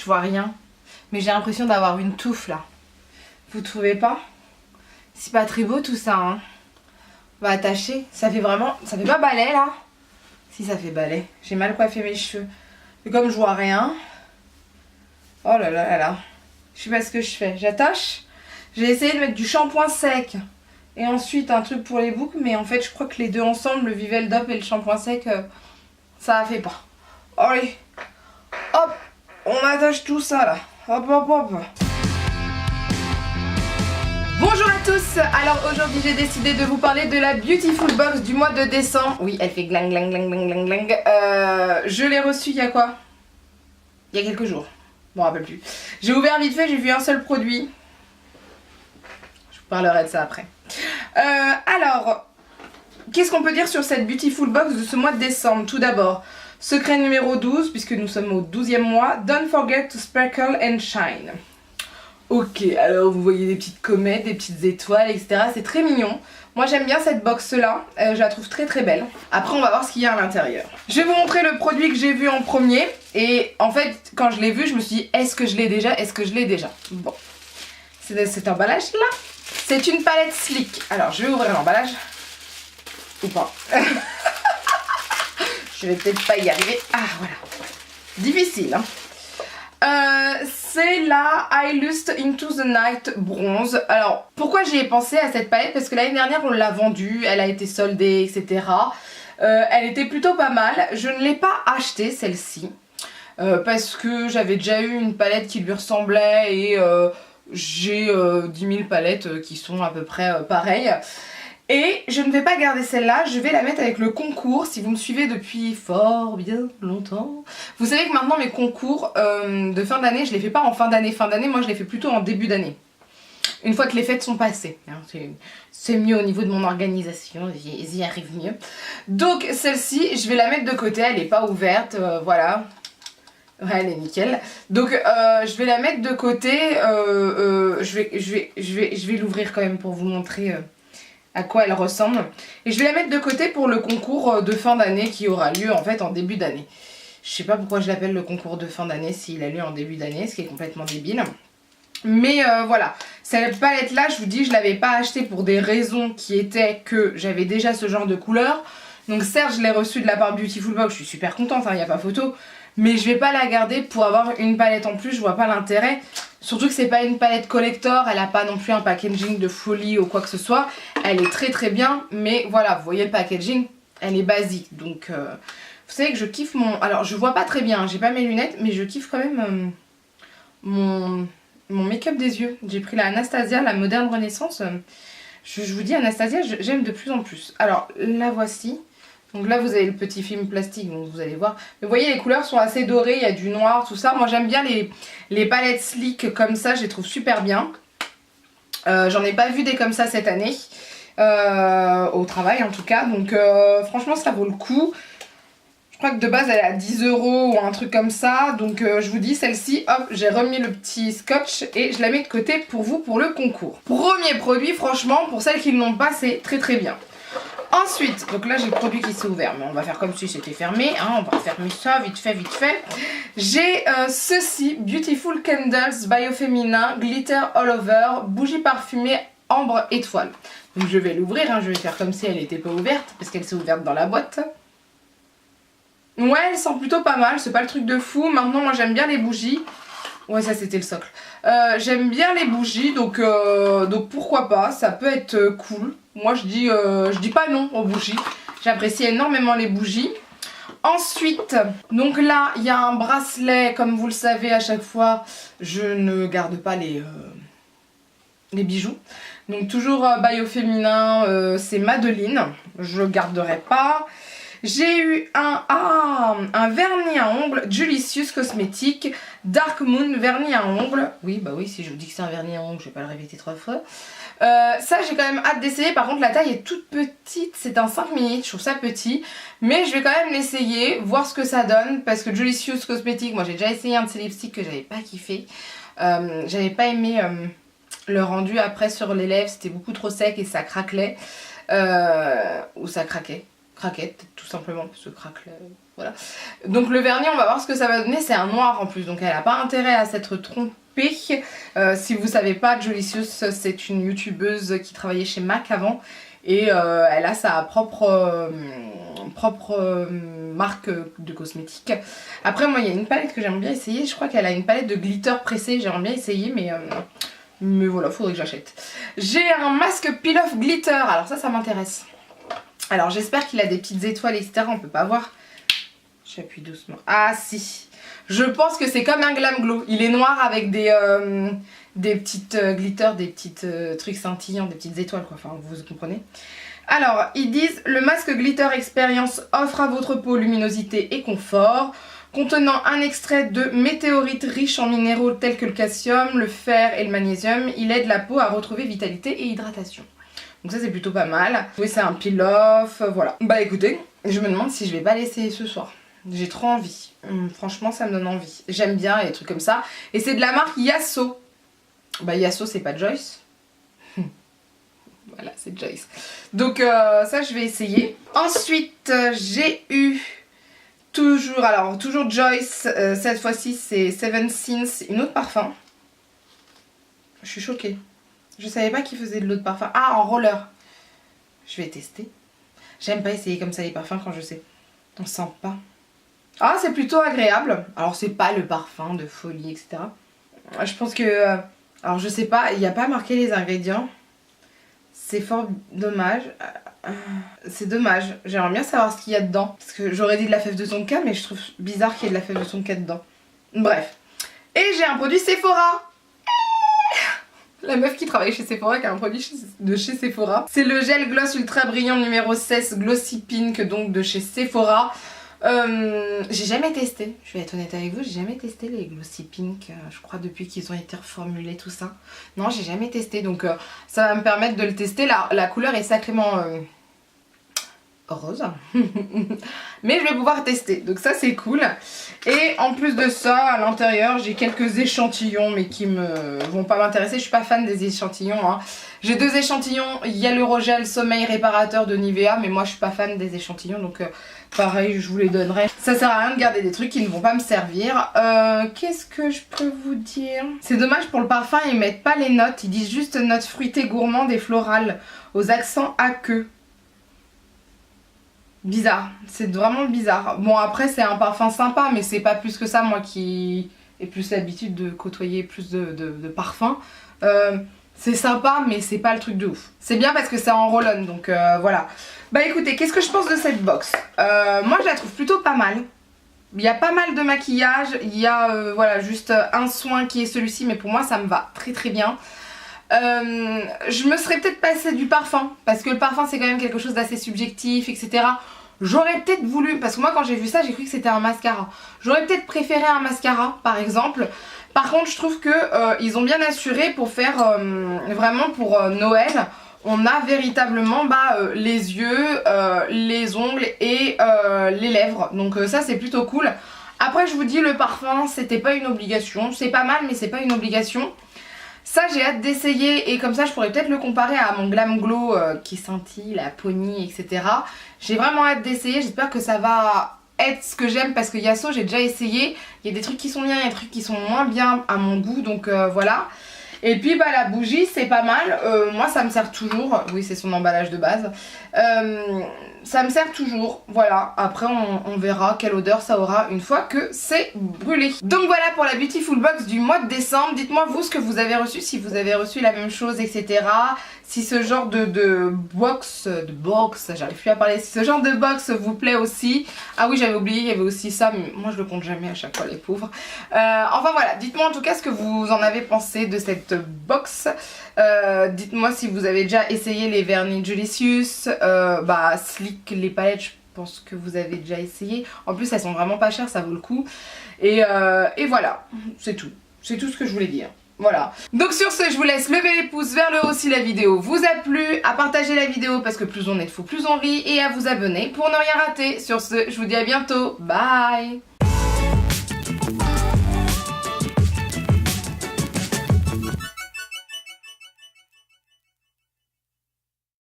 vois rien. Mais j'ai l'impression d'avoir une touffe là. Vous trouvez pas? C'est pas très beau tout ça, hein. On va attacher. Ça fait vraiment... Ça fait pas balai là? Si, ça fait balai. J'ai mal coiffé mes cheveux. Et comme je vois rien... Oh là là là là. Je sais pas ce que je fais. J'attache. J'ai essayé de mettre du shampoing sec. Et ensuite un truc pour les boucles. Mais en fait, je crois que les deux ensemble, le Vivel Dop et le shampoing sec, ça fait pas. Allez. Hop. On attache tout ça là. Hop hop hop. Bonjour à tous. Alors aujourd'hui j'ai décidé de vous parler de la Beautiful Box du mois de décembre. Oui, elle fait glang glang glang glang glang glang. Je l'ai reçue il y a quoi? Il y a quelques jours. Je me rappelle plus. J'ai ouvert vite fait, j'ai vu un seul produit. Je vous parlerai de ça après. Alors, qu'est-ce qu'on peut dire sur cette Beautiful Box de ce mois de décembre? Tout d'abord, secret numéro 12, puisque nous sommes au 12e mois. Don't forget to sparkle and shine. Ok, alors vous voyez des petites comètes, des petites étoiles, etc. C'est très mignon. Moi j'aime bien cette box là, je la trouve très très belle. Après on va voir ce qu'il y a à l'intérieur. Je vais vous montrer le produit que j'ai vu en premier. Et en fait quand je l'ai vu je me suis dit est-ce que je l'ai déjà? Est-ce que je l'ai déjà? Bon, c'est cet emballage là. C'est une palette Sleek. Alors je vais ouvrir l'emballage. Ou pas. Je vais peut-être pas y arriver. Ah voilà. Difficile hein. C'est la I Lust Into the Night bronze. Alors pourquoi j'y ai pensé à cette palette? Parce que l'année dernière on l'a vendue, elle a été soldée, etc. Elle était plutôt pas mal. Je ne l'ai pas achetée celle-ci parce que j'avais déjà eu une palette qui lui ressemblait et j'ai 10 000 palettes qui sont à peu près pareilles. Et je ne vais pas garder celle-là, je vais la mettre avec le concours. Si vous me suivez depuis fort bien longtemps, vous savez que maintenant mes concours de fin d'année, je les fais pas en fin d'année, moi je les fais plutôt en début d'année. Une fois que les fêtes sont passées, hein, c'est mieux au niveau de mon organisation, j'y arrive mieux. Donc celle-ci, je vais la mettre de côté, elle n'est pas ouverte, voilà. Ouais, elle est nickel. Donc je vais la mettre de côté, je vais l'ouvrir quand même pour vous montrer... à quoi elle ressemble. Et je vais la mettre de côté pour le concours de fin d'année qui aura lieu en fait en début d'année. Je sais pas pourquoi je l'appelle le concours de fin d'année s'il a lieu en début d'année, ce qui est complètement débile. Mais voilà, cette palette là, je vous dis, je l'avais pas achetée pour des raisons qui étaient que j'avais déjà ce genre de couleur. Donc certes, je l'ai reçue de la part Beautiful Box, je suis super contente, hein, y a pas photo. Mais je vais pas la garder pour avoir une palette en plus, je vois pas l'intérêt. Surtout que c'est pas une palette collector, elle a pas non plus un packaging de folie ou quoi que ce soit. Elle est très très bien, mais voilà, vous voyez le packaging, elle est basique. Donc vous savez que je kiffe mon... Alors je vois pas très bien, hein, j'ai pas mes lunettes, mais je kiffe quand même mon make-up des yeux. J'ai pris la Anastasia, la Moderne Renaissance. Je vous dis Anastasia, j'aime de plus en plus. Alors la voici. Donc là vous avez le petit film plastique, donc vous allez voir. Mais vous voyez les couleurs sont assez dorées, il y a du noir, tout ça. Moi j'aime bien les palettes sleek comme ça, je les trouve super bien. J'en ai pas vu des comme ça cette année, au travail en tout cas. Donc franchement ça vaut le coup. Je crois que de base elle est à 10 € ou un truc comme ça. Donc je vous dis celle-ci, hop, j'ai remis le petit scotch et je la mets de côté pour vous pour le concours. Premier produit, franchement, pour celles qui ne l'ont pas, c'est très très bien. Ensuite, donc là j'ai le produit qui s'est ouvert, mais on va faire comme si c'était fermé, hein, on va fermer ça vite fait, vite fait. J'ai ceci, Beautiful Candles Bioféminin Glitter All Over, bougie parfumée ambre étoile. Donc je vais l'ouvrir, hein, je vais faire comme si elle n'était pas ouverte, parce qu'elle s'est ouverte dans la boîte. Ouais, elle sent plutôt pas mal, c'est pas le truc de fou. Maintenant moi j'aime bien les bougies. Ouais, ça c'était le socle. J'aime bien les bougies, donc pourquoi pas, ça peut être cool. Moi je dis pas non aux bougies. J'apprécie énormément les bougies. Ensuite, donc là il y a un bracelet, comme vous le savez à chaque fois, je ne garde pas les bijoux. Donc toujours Bioféminin, c'est Madeline, je garderai pas. J'ai eu un vernis à ongles Julicius Cosmétiques Dark Moon vernis à ongles. Oui, bah oui, si je vous dis que c'est un vernis à ongles, je vais pas le répéter 3 fois. Ça, j'ai quand même hâte d'essayer. Par contre, la taille est toute petite. C'est un 5 ml, je trouve ça petit. Mais je vais quand même l'essayer, voir ce que ça donne. Parce que Julicius Cosmétiques, moi j'ai déjà essayé un de ces lipsticks que j'avais pas kiffé. J'avais pas aimé le rendu après sur les lèvres. C'était beaucoup trop sec et ça craquelait. Ou ça craquait. Craquette tout simplement parce que craquelait, voilà. Donc le vernis, on va voir ce que ça va donner, c'est un noir en plus, donc elle n'a pas intérêt à s'être trompée. Si vous savez pas, Jolicious c'est une youtubeuse qui travaillait chez MAC avant et elle a sa propre marque de cosmétiques. Après moi il y a une palette que j'aimerais bien essayer, je crois qu'elle a une palette de glitter pressé, j'aimerais bien essayer mais voilà, faudrait que j'achète. J'ai un masque peel off glitter, alors ça m'intéresse. Alors j'espère qu'il a des petites étoiles etc, on peut pas voir. J'appuie doucement. Ah si, je pense que c'est comme un Glam Glow. Il est noir avec des petites glitters, des petites trucs scintillants, des petites étoiles quoi, enfin vous comprenez. Alors ils disent le masque glitter expérience offre à votre peau luminosité et confort. Contenant un extrait de météorite riche en minéraux tels que le calcium, le fer et le magnésium, il aide la peau à retrouver vitalité et hydratation. Donc ça c'est plutôt pas mal. Oui c'est un peel off, voilà. Bah écoutez, je me demande si je vais pas l'essayer ce soir. J'ai trop envie. Franchement ça me donne envie. J'aime bien les trucs comme ça. Et c'est de la marque Yasso. Bah Yasso c'est pas Joyce. Voilà c'est Joyce. Donc ça je vais essayer. Ensuite j'ai eu toujours Joyce. Cette fois-ci c'est Seven Sins, une eau de parfum. Je suis choquée. Je savais pas qu'il faisait de l'eau de parfum. Ah en roller. Je vais tester. J'aime pas essayer comme ça les parfums quand je sais. On sent pas. Ah c'est plutôt agréable. Alors c'est pas le parfum de folie etc. Je pense que... alors je sais pas, il n'y a pas marqué les ingrédients. C'est fort dommage. C'est dommage. J'aimerais bien savoir ce qu'il y a dedans. Parce que j'aurais dit de la fève de tonka mais je trouve bizarre qu'il y ait de la fève de tonka dedans. Bref. Et j'ai un produit Sephora. La meuf qui travaille chez Sephora qui a un produit de chez Sephora. C'est le gel gloss ultra brillant numéro 16 Glossy Pink donc de chez Sephora. J'ai jamais testé, je vais être honnête avec vous, j'ai jamais testé les Glossy Pink, je crois depuis qu'ils ont été reformulés tout ça. Non j'ai jamais testé donc ça va me permettre de le tester, la couleur est sacrément rose. Mais je vais pouvoir tester, donc ça c'est cool. Et en plus de ça, à l'intérieur j'ai quelques échantillons mais qui me vont pas m'intéresser, je suis pas fan des échantillons hein. J'ai deux échantillons, il y a l'Eurogel Sommeil Réparateur de Nivea mais moi je suis pas fan des échantillons donc pareil je vous les donnerai. Ça sert à rien de garder des trucs qui ne vont pas me servir. Qu'est-ce que je peux vous dire? C'est dommage pour le parfum, ils mettent pas les notes, ils disent juste notes fruitées gourmandes et florales aux accents aqueux. Bizarre, c'est vraiment bizarre. Bon après c'est un parfum sympa mais c'est pas plus que ça, moi qui ai plus l'habitude de côtoyer plus de parfums. C'est sympa mais c'est pas le truc de ouf. C'est bien parce que c'est en roll-on donc voilà. Bah écoutez, qu'est-ce que je pense de cette box? Moi je la trouve plutôt pas mal. Il y a pas mal de maquillage, il y a voilà juste un soin qui est celui-ci mais pour moi ça me va très très bien. Je me serais peut-être passée du parfum parce que le parfum c'est quand même quelque chose d'assez subjectif etc. J'aurais peut-être voulu, parce que moi quand j'ai vu ça j'ai cru que c'était un mascara. J'aurais peut-être préféré un mascara par exemple. Par contre je trouve que ils ont bien assuré pour faire vraiment pour Noël. On a véritablement les yeux, les ongles et les lèvres. Donc ça c'est plutôt cool. Après je vous dis le parfum c'était pas une obligation. C'est pas mal mais c'est pas une obligation. Ça j'ai hâte d'essayer et comme ça je pourrais peut-être le comparer à mon Glam Glow qui scintille, la pony etc. J'ai vraiment hâte d'essayer, j'espère que ça va être ce que j'aime parce que Yasso j'ai déjà essayé. Il y a des trucs qui sont bien, il y a des trucs qui sont moins bien à mon goût donc voilà. Et puis la bougie c'est pas mal, moi ça me sert toujours, oui c'est son emballage de base, ça me sert toujours, voilà, après on verra quelle odeur ça aura une fois que c'est brûlé. Donc voilà pour la Beautiful Box du mois de décembre, dites-moi vous ce que vous avez reçu, si vous avez reçu la même chose etc. Si ce genre de box, j'arrive plus à parler, si ce genre de box vous plaît aussi. Ah oui j'avais oublié, il y avait aussi ça, mais moi je le compte jamais à chaque fois les pauvres. Enfin voilà, dites-moi en tout cas ce que vous en avez pensé de cette box. Dites-moi si vous avez déjà essayé les vernis Jolicious, Sleek, les palettes je pense que vous avez déjà essayé. En plus elles sont vraiment pas chères, ça vaut le coup. Et voilà, c'est tout ce que je voulais dire. Voilà, donc sur ce je vous laisse lever les pouces vers le haut si la vidéo vous a plu, à partager la vidéo parce que plus on est de fou plus on rit et à vous abonner pour ne rien rater. Sur ce je vous dis à bientôt, bye.